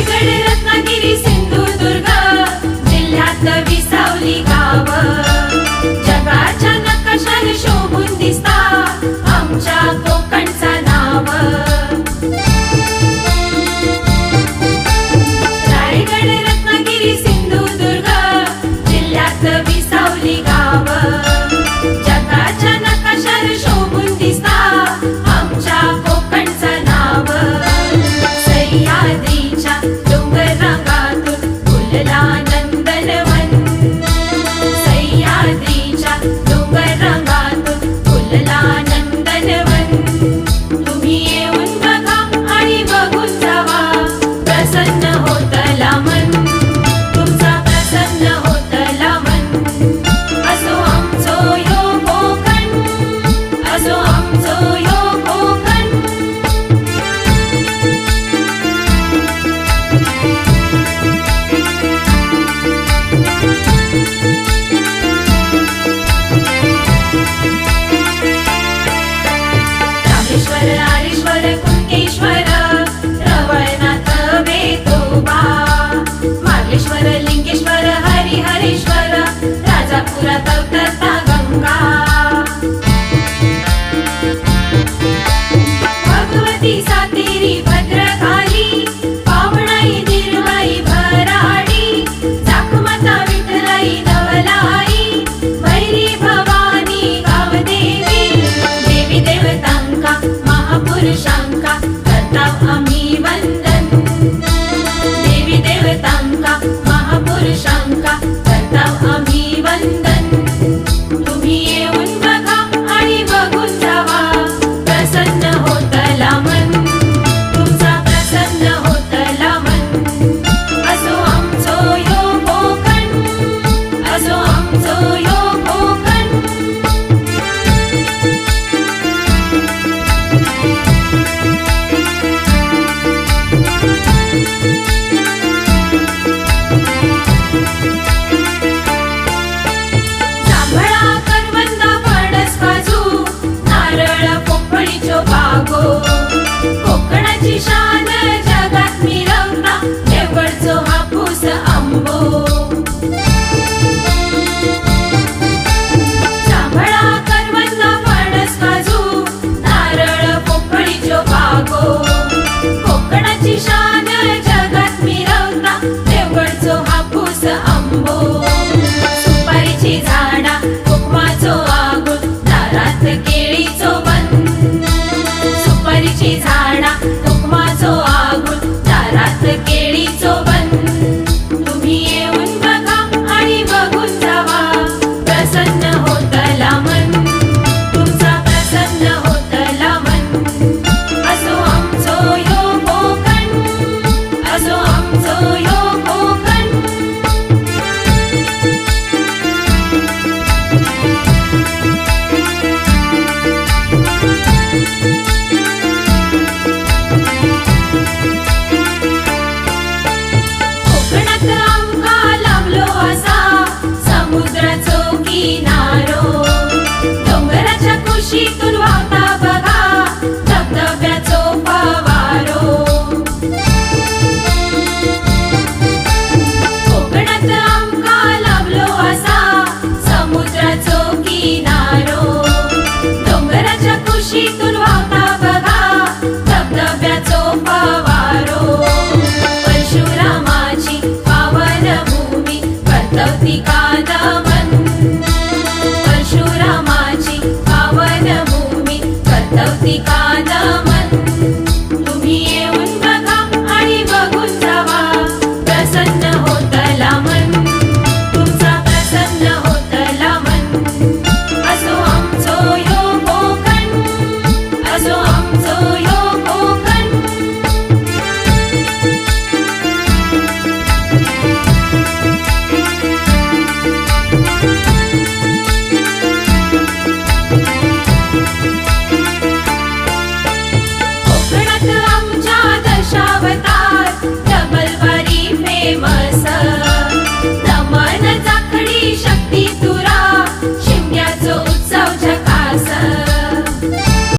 रायगड रत्नागिरी सिंधुदुर्ग जिल्ह्यात विसावली गाव जगाच्या नकाशाने शोभून दिसता आमच्या कोकणचा नाव रायगड रत्नागिरी सिंधुदुर्ग जिल्ह्यात विसावली गाव जगाच्या नकाशाने शोभून दिसता आमच्या कोकणचा नाव सह्याद्रीच्या डोंगर रांगातून फुलला नंदनवन सह्याद्रीच्या डोंगर रांगातून फुलला नंदनवन तुम्ही येऊन बघा आणि बघून जावा प्रसन्न होतला मन तुमचा प्रसन्न होतला मन असो आमचो यो कोकण असो आमचो यो कोकण रामेश्वर आरेश्वर कुणकेश्वर रवळनाथ वेतोबा मार्लेश्वर लिंगेश्वर हरिहरेश्वर राजापुरात अवतरता गंगा भगवती सातेरी भद्रकाली पावणाई निर्मळी भराडी जाखमाता विठ्ठलाई नवलाई भैरी भवानी गावदेवी देवी देवतांका महापुरुषांका करताव आम्ही वंदन देवी देवतांका महापुरुषांका करताव आम्ही वंदन तुम्ही येऊन बघा आणि बघून जावा प्रसन्न होतला मन तुमचा प्रसन्न होतला मन असो आमचो यो कोकण असो आमचो यो कोकण जांभळा करवंदा फणस काजू नारळ पोफळीचो बागो कोकणाची शान जगात मिरवता देवगडचो हापूस आंबो जांभळा करवंदा फणस काजू नारळ पोफळीचो बागो कोकणाची शान जगात मिरवता देवगडचो हापूस आंबो सुपारीची झाडा कोकमाचो आगोल दारात केळीचो बन सुपारीची झाडा कोकमाचो आगोल दारात केळीचो बन तुम्ही येऊन बघा आणि बघून जावा प्रसन्न होतला मन तुमचा प्रसन्न होतला मन असो आमचो यो कोकण असो आमचो यो कोकण कोकणात आमका लाभलो असा समुद्राचो किनारो डोंगराच्या कुशीतून वाहता बघा धबधब्याचो फवारो कोकणात आमका लाभलो असा समुद्राचो किनारो डोंगराच्या कुशीतून वाहता बघा धबधब्याचो फवारो